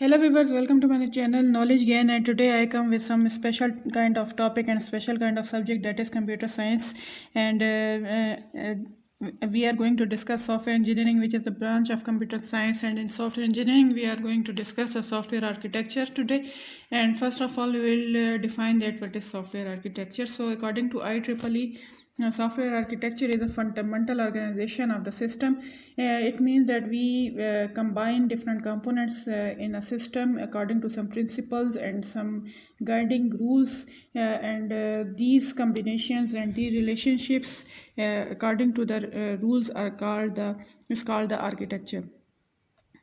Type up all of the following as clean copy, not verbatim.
Hello viewers, welcome to my channel Knowledge Gain, and today I come with some special kind of topic and special kind of subject, that is computer science. And we are going to discuss software engineering, which is the branch of computer science. And in software engineering we are going to discuss the software architecture today. And first of all we will define that what is software architecture. So according to IEEE, software architecture is a fundamental organization of the system. It means that we combine different components in a system according to some principles and some guiding rules, and these combinations and these relationships according to the rules are called the architecture.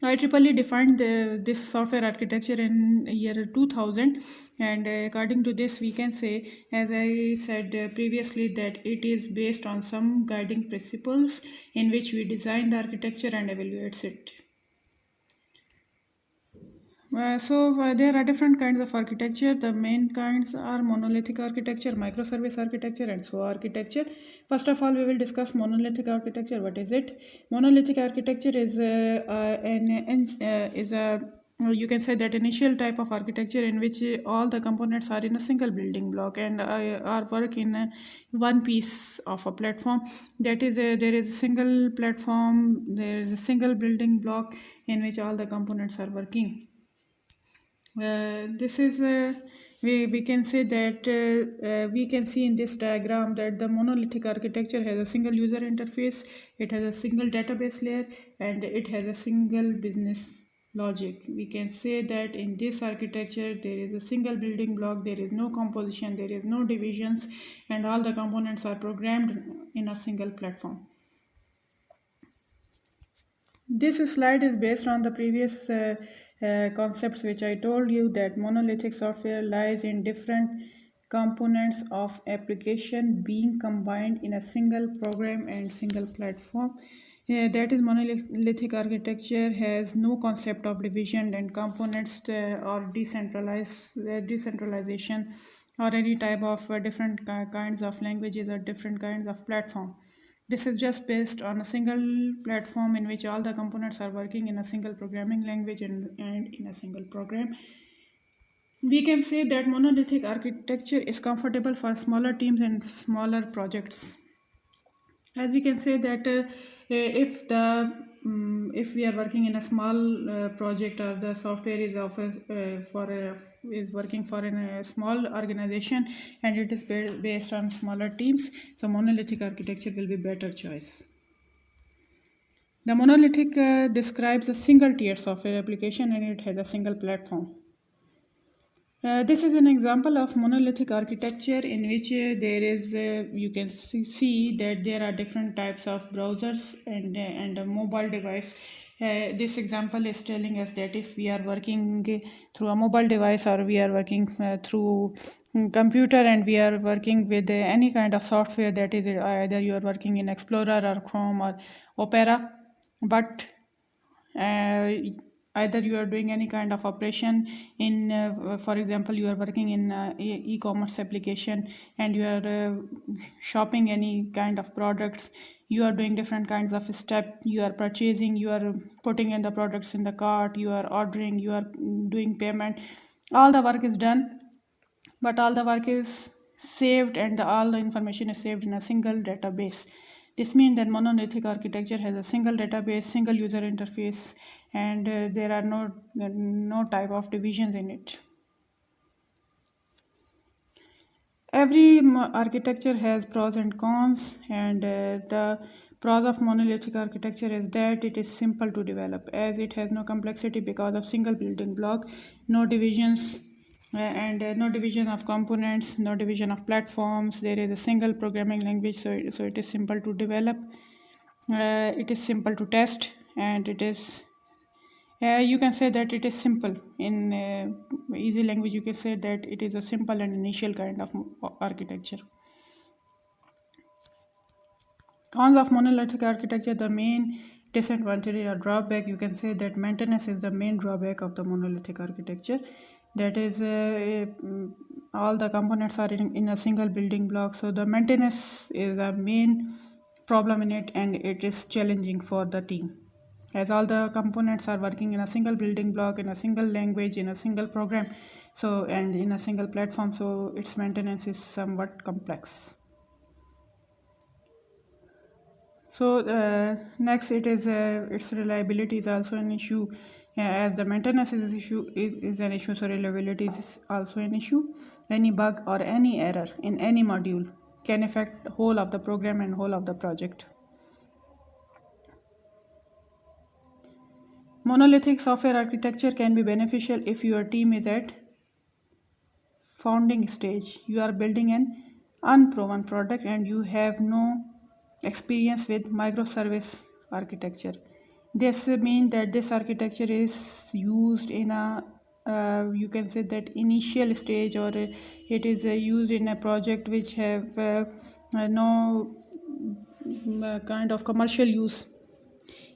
IEEE defined this software architecture in year 2000, and according to this, we can say, as I said previously, that it is based on some guiding principles in which we design the architecture and evaluates it. There are different kinds of architecture. The main kinds are monolithic architecture, microservice architecture, and SOA architecture. First of all, we will discuss monolithic architecture. What is it? Monolithic architecture is a you can say that initial type of architecture in which all the components are in a single building block and are work in one piece of a platform. That is, there is a single platform, there is a single building block in which all the components are working. This is we can say that we can see in this diagram that the monolithic architecture has a single user interface, it has a single database layer, and it has a single business logic. We can say that in this architecture there is a single building block, there is no composition, there is no divisions, and all the components are programmed in a single platform. This slide is based on the previous concepts which I told you, that monolithic software lies in different components of application being combined in a single program and single platform. That is, monolithic architecture has no concept of division and components or decentralization or any type of different kinds of languages or different kinds of platform. This is just based on a single platform in which all the components are working in a single programming language and in a single program. We can say that monolithic architecture is comfortable for smaller teams and smaller projects. As we can say that if we are working in a small project, or the software is is working for a small organization and it is based on smaller teams, so monolithic architecture will be better choice. The monolithic describes a single tier software application and it has a single platform. This is an example of monolithic architecture in which there is you can see that there are different types of browsers and a mobile device. This example is telling us that if we are working through a mobile device, or we are working through computer, and we are working with any kind of software, that is either you are working in Explorer or Chrome or Opera, but uh, either you are doing any kind of operation in for example, you are working in e-commerce application and you are shopping any kind of products, you are doing different kinds of step, you are purchasing, you are putting in the products in the cart, you are ordering, you are doing payment, all the work is done, but all the work is saved and all the information is saved in a single database. This means that monolithic architecture has a single database, single user interface, and there are no type of divisions in it. Every architecture has pros and cons, and the pros of monolithic architecture is that it is simple to develop, as it has no complexity because of single building block, no divisions, and no division of components, no division of platforms. There is a single programming language, so it is simple to develop. It is simple to test, and it is you can say that it is simple. In easy language, you can say that it is a simple and initial kind of architecture. Cons of monolithic architecture: the main disadvantage or drawback, you can say that maintenance is the main drawback of the monolithic architecture. That is, all the components are in a single building block, so the maintenance is the main problem in it, and it is challenging for the team. as all the components are working in a single building block, in a single language, in a single program, so and in a single platform, so its maintenance is somewhat complex. So next, it is its reliability is also an issue. As the maintenance is an issue, so reliability is also an issue. Any bug or any error in any module can affect the whole of the program and whole of the project. Monolithic software architecture can be beneficial if your team is at founding stage. You are building an unproven product and you have no experience with microservice architecture. This means that this architecture is used in a you can say that initial stage, or it is used in a project which have no kind of commercial use,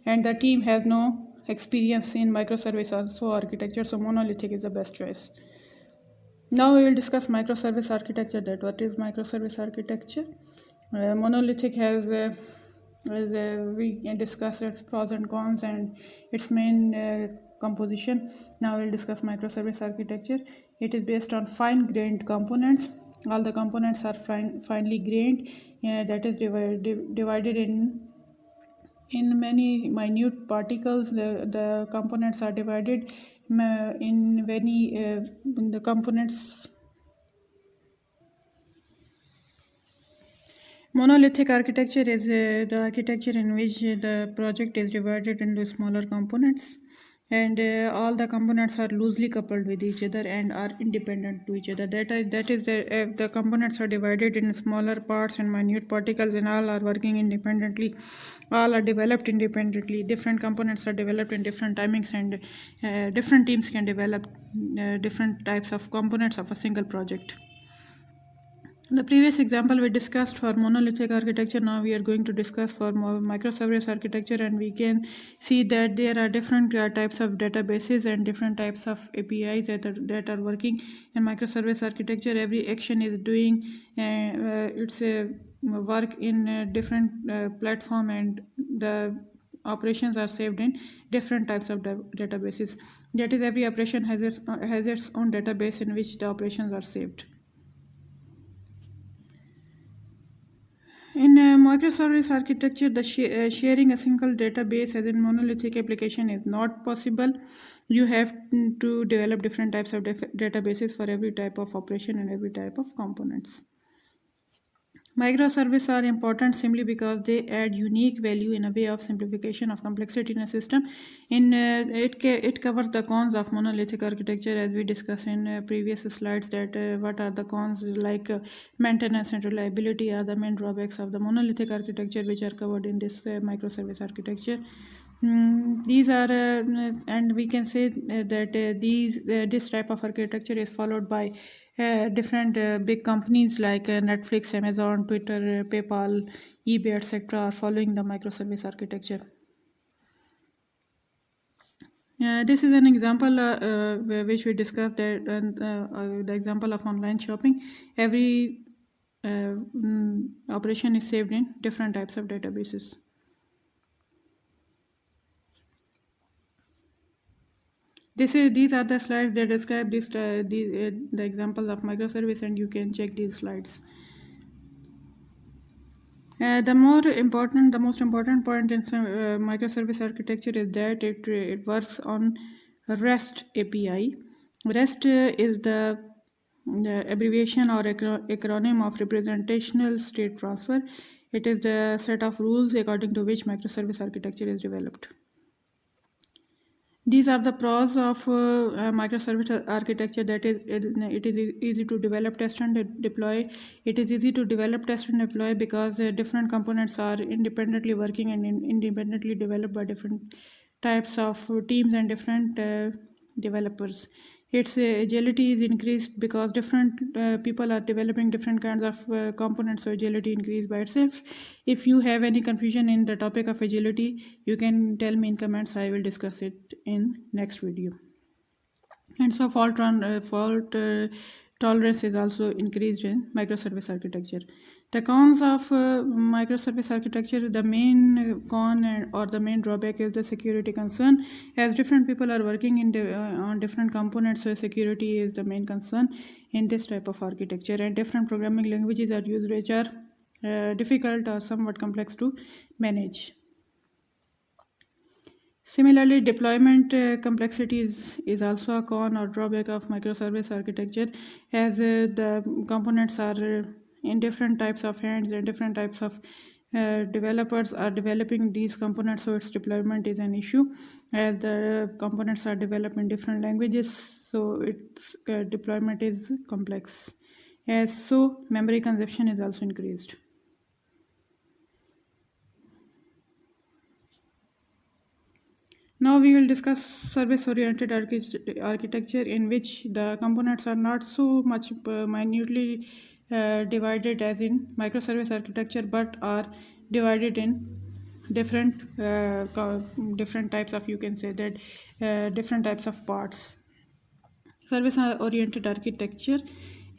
and the team has no experience in microservice also architecture, so monolithic is the best choice. Now we will discuss microservice architecture. That what is microservice architecture? Monolithic has we can discuss its pros and cons and its main composition. Now we'll discuss microservice architecture. It is based on fine-grained components. All the components are finely grained. That is divided in many minute particles. The components are divided in many the components. Monolithic architecture is the architecture in which the project is divided into smaller components, and all the components are loosely coupled with each other and are independent to each other. That is the components are divided in smaller parts and minute particles, and all are working independently. All are developed independently. Different components are developed in different timings, and different teams can develop different types of components of a single project. The previous example we discussed for monolithic architecture. Now we are going to discuss for microservice architecture, and we can see that there are different types of databases and different types of APIs that are working in microservice architecture. Every action is doing its work in a different platform, and the operations are saved in different types of databases. That is, every operation has its own database in which the operations are saved. In microservice architecture, the sharing a single database as in monolithic application is not possible. You have to develop different types of databases for every type of operation and every type of components. Microservices are important simply because they add unique value in a way of simplification of complexity in a system. It covers the cons of monolithic architecture, as we discussed in previous slides, that what are the cons, like maintenance and reliability are the main drawbacks of the monolithic architecture, which are covered in this microservice architecture. These are and we can say that this type of architecture is followed by different big companies like Netflix, Amazon, Twitter, PayPal, eBay, etc. are following the microservice architecture. This is an example which we discussed, that the example of online shopping. Every operation is saved in different types of databases. These are the slides that describe the examples of microservice, and you can check these slides. The most important point in microservice architecture is that it works on REST API. REST is the abbreviation or acronym of representational state transfer. It is the set of rules according to which microservice architecture is developed. These are the pros of microservice architecture. That is, it is easy to develop, test, and deploy. It is easy to develop, test, and deploy because different components are independently working and independently developed by different types of teams and different developers. Its agility is increased because different people are developing different kinds of components, so agility increased by itself. If you have any confusion in the topic of agility, you can tell me in comments. I will discuss it in next video. And so fault tolerance is also increased in microservice architecture. The cons of microservice architecture, the main con or the main drawback is the security concern. As different people are working on different components, so security is the main concern in this type of architecture, and different programming languages are used which are difficult or somewhat complex to manage. Similarly, deployment complexity is also a con or drawback of microservice architecture, as the components are in different types of hands and different types of developers are developing these components, so its deployment is an issue. As the components are developed in different languages, so its deployment is complex. As so, memory consumption is also increased. Now we will discuss service-oriented architecture, in which the components are not so much minutely divided as in microservice architecture, but are divided in different types of, you can say that, different types of parts. Service-oriented architecture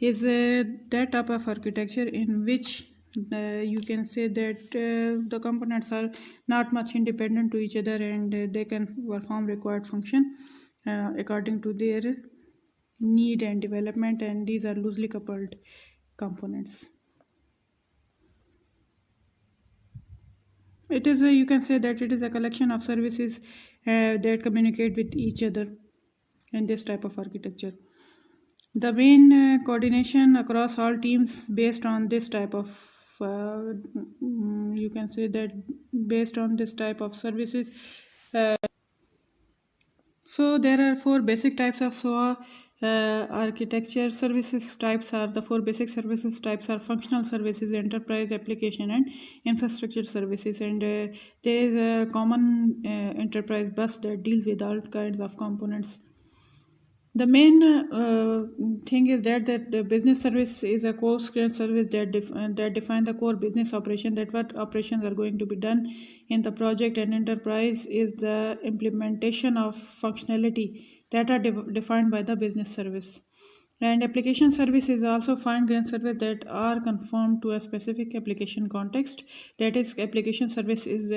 is that type of architecture in which you can say that the components are not much independent to each other, and they can perform required function according to their need and development, and these are loosely coupled components. It is you can say that it is a collection of services that communicate with each other in this type of architecture. The main coordination across all teams based on this type of you can say that based on this type of services. So there are four basic types of SOA architecture. Services types are the four basic services types are functional services, enterprise, application, and infrastructure services. And there is a common enterprise bus that deals with all kinds of components. The main thing is that the business service is a core scale service that define the core business operation, that what operations are going to be done in the project, and enterprise is the implementation of functionality that are defined by the business service. And application service is also fine-grained service that are conformed to a specific application context. That is, application service is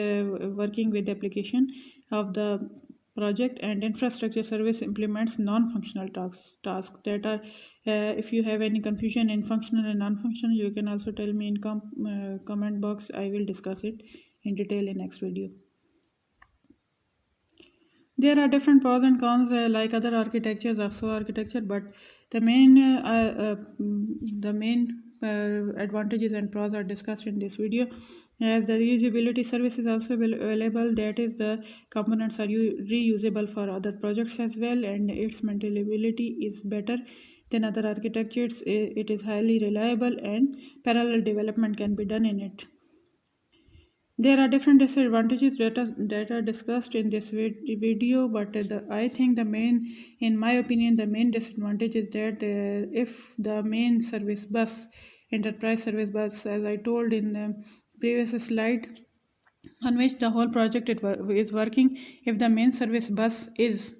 working with the application of the project, and infrastructure service implements non-functional tasks that are if you have any confusion in functional and non-functional, you can also tell me in comment box. I will discuss it in detail in next video. There are different pros and cons like other architectures of SOA architecture, but the main advantages and pros are discussed in this video. As the reusability service is also available, that is, the components are reusable for other projects as well, and its maintainability is better than other architectures. It is highly reliable, and parallel development can be done in it. There are different disadvantages that are discussed in this video, but I think in my opinion, the main disadvantage is that if the main service bus, enterprise service bus, as I told in the previous slide, on which the whole project is working, if the main service bus is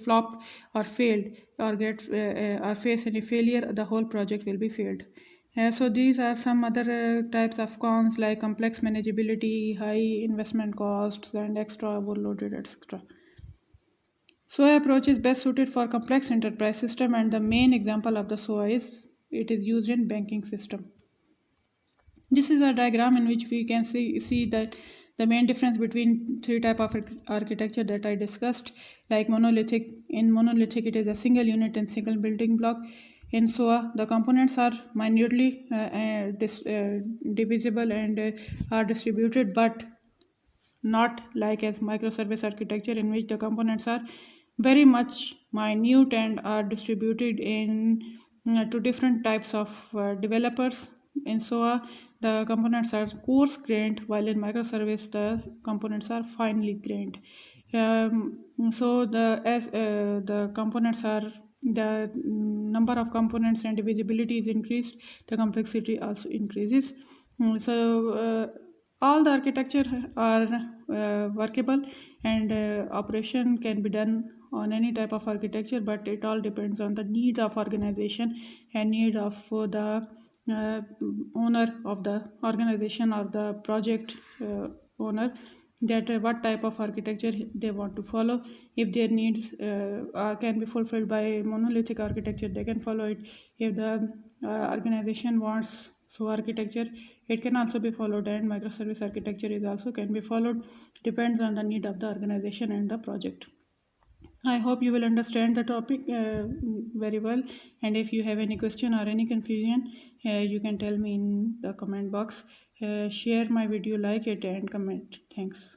flopped or failed or face any failure, the whole project will be failed. So these are some other types of cons like complex manageability, high investment costs, and extra overloaded, etc. SOA approach is best suited for complex enterprise system, and the main example of the SOA is it is used in banking system. This is a diagram in which we can see that the main difference between three type of architecture that I discussed, like monolithic. In monolithic, it is a single unit and single building block. In SOA, the components are minutely divisible and are distributed, but not like as microservice architecture, in which the components are very much minute and are distributed in to different types of developers. In SOA, the components are coarse grained, while in microservice the components are finely grained. So the components are the number of components and divisibility is increased, the complexity also increases. So all the architecture are workable, and operation can be done on any type of architecture, but it all depends on the needs of organization and need of the owner of the organization or the project owner, that what type of architecture they want to follow. If their needs can be fulfilled by monolithic architecture, they can follow it. If the organization wants so architecture, it can also be followed, and microservice architecture is also can be followed. Depends on the need of the organization and the project. I hope you will understand the topic very well. And if you have any question or any confusion, you can tell me in the comment box. Share my video, like it, and comment. Thanks.